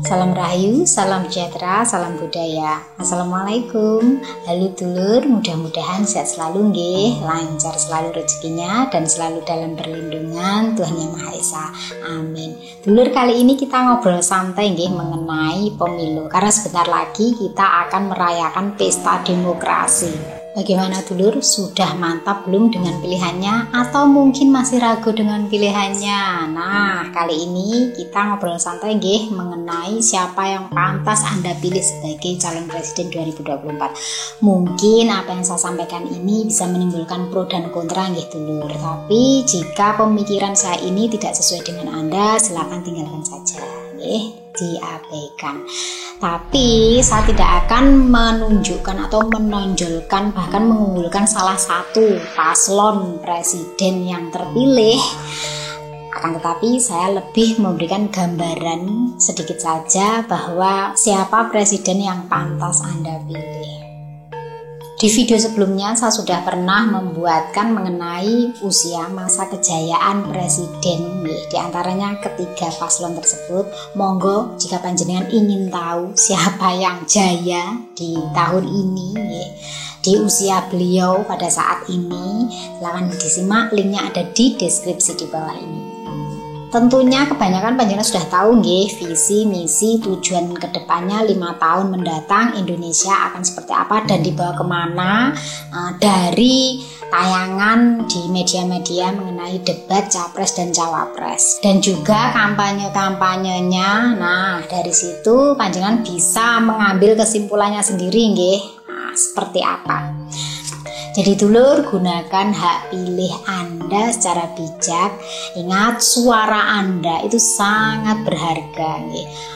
Salam rahayu, salam sejahtera, salam budaya. Assalamualaikum. Halo dulur, mudah-mudahan sehat selalu nggih, lancar selalu rezekinya dan selalu dalam perlindungan Tuhan Yang Maha Esa. Amin. Dulur, kali ini kita ngobrol santai nggih mengenai pemilu, karena sebentar lagi kita akan merayakan pesta demokrasi. Bagaimana dulur, sudah mantap belum dengan pilihannya atau mungkin masih ragu dengan pilihannya? Nah, kali ini kita ngobrol santai nggih mengenai siapa yang pantas Anda pilih sebagai calon presiden 2024. Mungkin apa yang saya sampaikan ini bisa menimbulkan pro dan kontra nggih dulur. Tapi jika pemikiran saya ini tidak sesuai dengan Anda, silakan tinggalkan saja nggih. Diabaikan. Tapi saya tidak akan menunjukkan atau menonjolkan bahkan mengunggulkan salah satu paslon presiden yang terpilih. Akan tetapi saya lebih memberikan gambaran sedikit saja bahwa siapa presiden yang pantas Anda pilih. Di video sebelumnya saya sudah pernah membuatkan mengenai usia masa kejayaan presiden. Di antaranya ketiga paslon tersebut. Monggo jika panjenengan ingin tahu siapa yang jaya di tahun ini, di usia beliau pada saat ini, silakan disimak, linknya ada di deskripsi di bawah ini. Tentunya kebanyakan panjenengan sudah tahu nggih visi, misi, tujuan kedepannya 5 tahun mendatang Indonesia akan seperti apa dan dibawa kemana dari tayangan di media-media mengenai debat capres dan cawapres dan juga kampanye-kampanyenya. Nah, dari situ panjenengan bisa mengambil kesimpulannya sendiri nggih. Nah, seperti apa? Jadi dulur, gunakan hak pilih Anda secara bijak. Ingat, suara Anda itu sangat berharga.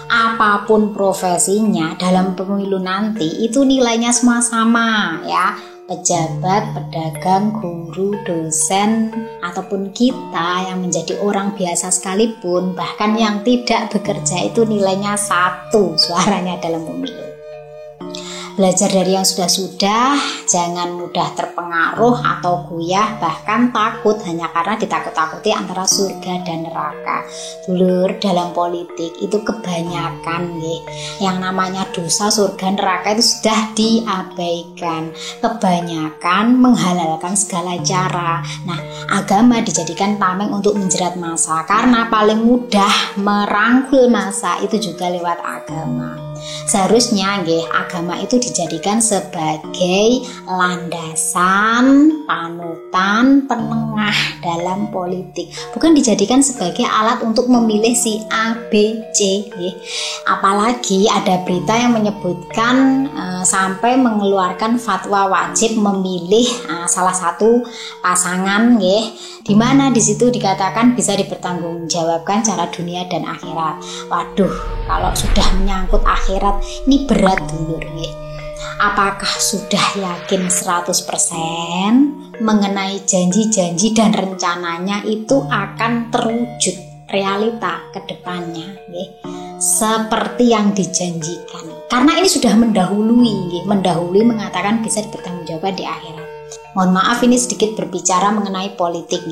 Apapun profesinya dalam pemilu nanti itu nilainya semua sama ya. Pejabat, pedagang, guru, dosen, ataupun kita yang menjadi orang biasa sekalipun, bahkan yang tidak bekerja itu nilainya 1 suaranya dalam pemilu. Belajar dari yang sudah-sudah, jangan mudah terpengaruh atau goyah, bahkan takut hanya karena ditakut-takuti antara surga dan neraka. Dulur, dalam politik itu kebanyakan yang namanya dosa surga neraka itu sudah diabaikan. Kebanyakan menghalalkan segala cara. Nah, agama dijadikan tameng untuk menjerat massa, karena paling mudah merangkul massa itu juga lewat agama. Seharusnya agama itu dijadikan sebagai landasan, panutan, penengah dalam politik, bukan dijadikan sebagai alat untuk memilih si A, B, C. Apalagi ada berita yang menyebutkan sampai mengeluarkan fatwa wajib memilih salah satu pasangan, di mana di situ dikatakan bisa dipertanggungjawabkan secara dunia dan akhirat. Waduh, kalau sudah menyangkut akhirat ini berat dulur. Apakah sudah yakin 100% mengenai janji-janji dan rencananya itu akan terwujud realita ke depannya seperti yang dijanjikan? Karena ini sudah mendahului mengatakan bisa dipertanggungjawabkan di akhirat. Mohon maaf, ini sedikit berbicara mengenai politik.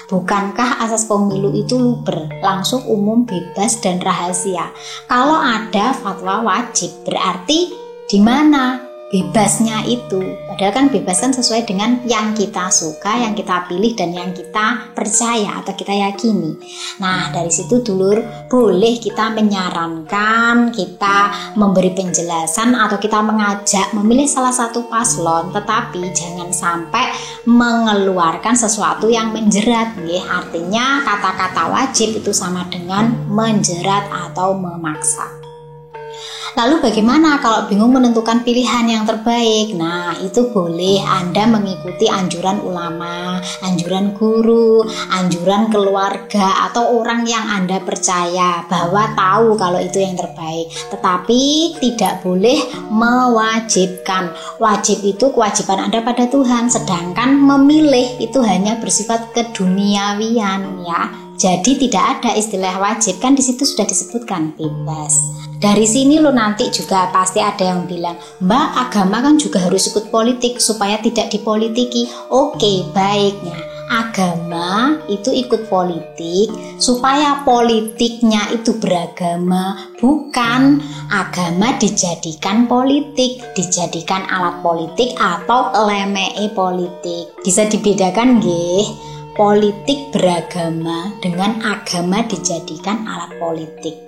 Bukankah asas pemilu itu luber, langsung, umum, bebas, dan rahasia? Kalau ada fatwa wajib, berarti di mana bebasnya itu? Padahal kan bebas kan sesuai dengan yang kita suka, yang kita pilih, dan yang kita percaya atau kita yakini. Nah, dari situ dulur, boleh kita menyarankan, kita memberi penjelasan, atau kita mengajak memilih salah satu paslon, tetapi jangan sampai mengeluarkan sesuatu yang menjerat. Artinya kata-kata wajib itu sama dengan menjerat atau memaksa. Lalu bagaimana kalau bingung menentukan pilihan yang terbaik? Nah, itu boleh Anda mengikuti anjuran ulama, anjuran guru, anjuran keluarga, atau orang yang Anda percaya bahwa tahu kalau itu yang terbaik. Tetapi tidak boleh mewajibkan. Wajib itu kewajiban Anda pada Tuhan, sedangkan memilih itu hanya bersifat keduniawian ya. Jadi tidak ada istilah wajib, kan di situ sudah disebutkan bebas. Dari sini lo nanti juga pasti ada yang bilang, Mbak, agama kan juga harus ikut politik supaya tidak dipolitiki. Oke, baiknya agama itu ikut politik supaya politiknya itu beragama, bukan agama dijadikan politik, dijadikan alat politik atau lemee politik. Bisa dibedakan nggih? Politik beragama dengan agama dijadikan alat politik.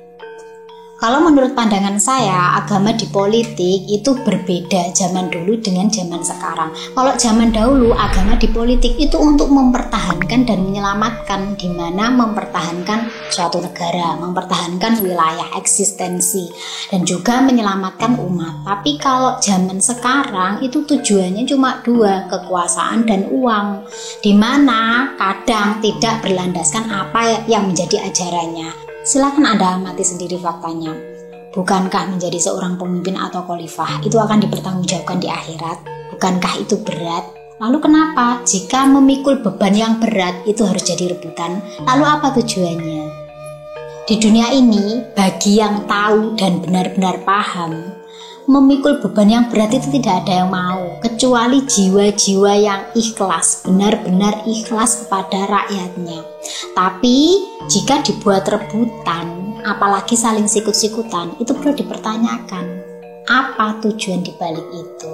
Kalau menurut pandangan saya, agama di politik itu berbeda zaman dulu dengan zaman sekarang. Kalau zaman dahulu, agama di politik itu untuk mempertahankan dan menyelamatkan, di mana mempertahankan suatu negara, mempertahankan wilayah eksistensi, dan juga menyelamatkan umat. Tapi kalau zaman sekarang itu tujuannya cuma dua, kekuasaan dan uang, di mana kadang tidak berlandaskan apa yang menjadi ajarannya. Silakan Anda amati sendiri faktanya. Bukankah menjadi seorang pemimpin atau khalifah itu akan dipertanggungjawabkan di akhirat? Bukankah itu berat? Lalu kenapa jika memikul beban yang berat itu harus jadi rebutan? Lalu apa tujuannya? Di dunia ini, bagi yang tahu dan benar-benar paham, memikul beban yang berat itu tidak ada yang mau, kecuali jiwa-jiwa yang ikhlas, benar-benar ikhlas kepada rakyatnya. Tapi jika dibuat rebutan, apalagi saling sikut-sikutan, itu perlu dipertanyakan apa tujuan dibalik itu.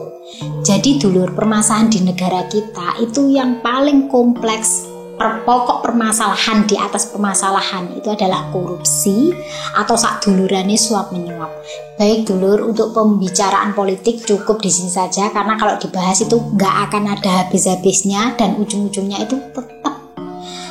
Jadi dulur, permasalahan di negara kita itu yang paling kompleks, pokok permasalahan di atas permasalahan itu adalah korupsi atau sakdulurane suap menyuap. Baik dulur, untuk pembicaraan politik cukup di sini saja, karena kalau dibahas itu nggak akan ada habis-habisnya dan ujung-ujungnya itu tetap.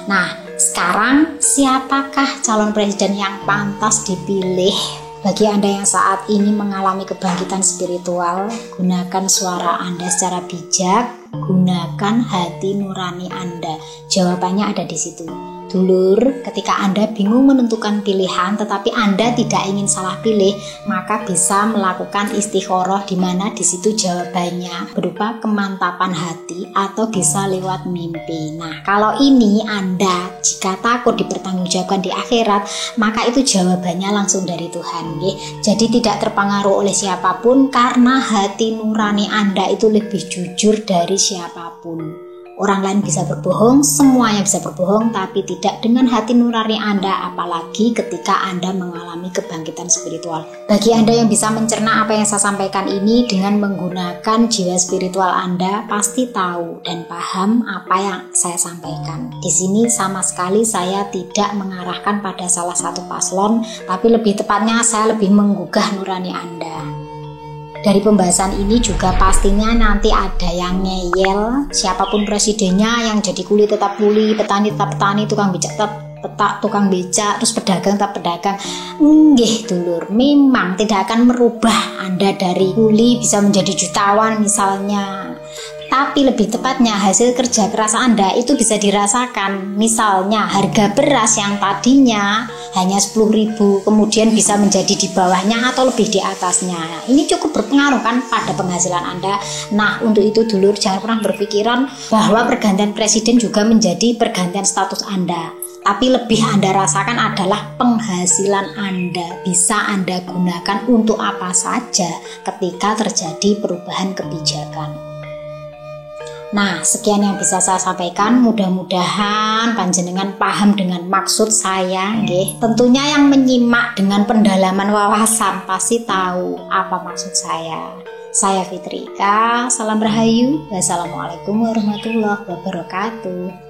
Nah, sekarang siapakah calon presiden yang pantas dipilih? Bagi Anda yang saat ini mengalami kebangkitan spiritual, gunakan suara Anda secara bijak, gunakan hati nurani Anda. Jawabannya ada di situ. Dulur, ketika Anda bingung menentukan pilihan tetapi Anda tidak ingin salah pilih, maka bisa melakukan istikharah, di mana di situ jawabannya berupa kemantapan hati atau bisa lewat mimpi. Nah, kalau ini Anda jika takut dipertanggungjawabkan di akhirat, maka itu jawabannya langsung dari Tuhan, nggih. Jadi tidak terpengaruh oleh siapapun, karena hati nurani Anda itu lebih jujur dari siapapun. Orang lain bisa berbohong, semuanya bisa berbohong, tapi tidak dengan hati nurani Anda, apalagi ketika Anda mengalami kebangkitan spiritual. Bagi Anda yang bisa mencerna apa yang saya sampaikan ini dengan menggunakan jiwa spiritual Anda, pasti tahu dan paham apa yang saya sampaikan. Di sini sama sekali saya tidak mengarahkan pada salah satu paslon, tapi lebih tepatnya saya lebih menggugah nurani Anda. Dari pembahasan ini juga pastinya nanti ada yang ngeyel, siapapun presidennya, yang jadi kuli tetap kuli, petani tetap petani, tukang becak tetap tukang becak, terus pedagang tetap pedagang. Nggih dulur, memang tidak akan merubah Anda dari kuli bisa menjadi jutawan misalnya. Tapi lebih tepatnya hasil kerja keras Anda itu bisa dirasakan. Misalnya harga beras yang tadinya hanya 10.000 kemudian bisa menjadi di bawahnya atau lebih di atasnya. Ini cukup berpengaruh kan pada penghasilan Anda. Nah, untuk itu dulur, jangan pernah berpikiran bahwa pergantian presiden juga menjadi pergantian status Anda. Tapi lebih Anda rasakan adalah penghasilan Anda bisa Anda gunakan untuk apa saja ketika terjadi perubahan kebijakan. Nah, sekian yang bisa saya sampaikan. Mudah-mudahan panjenengan paham dengan maksud saya, nggih. Tentunya yang menyimak dengan pendalaman wawasan pasti tahu apa maksud saya. Saya Fitrika, salam rahayu. Wassalamualaikum warahmatullahi wabarakatuh.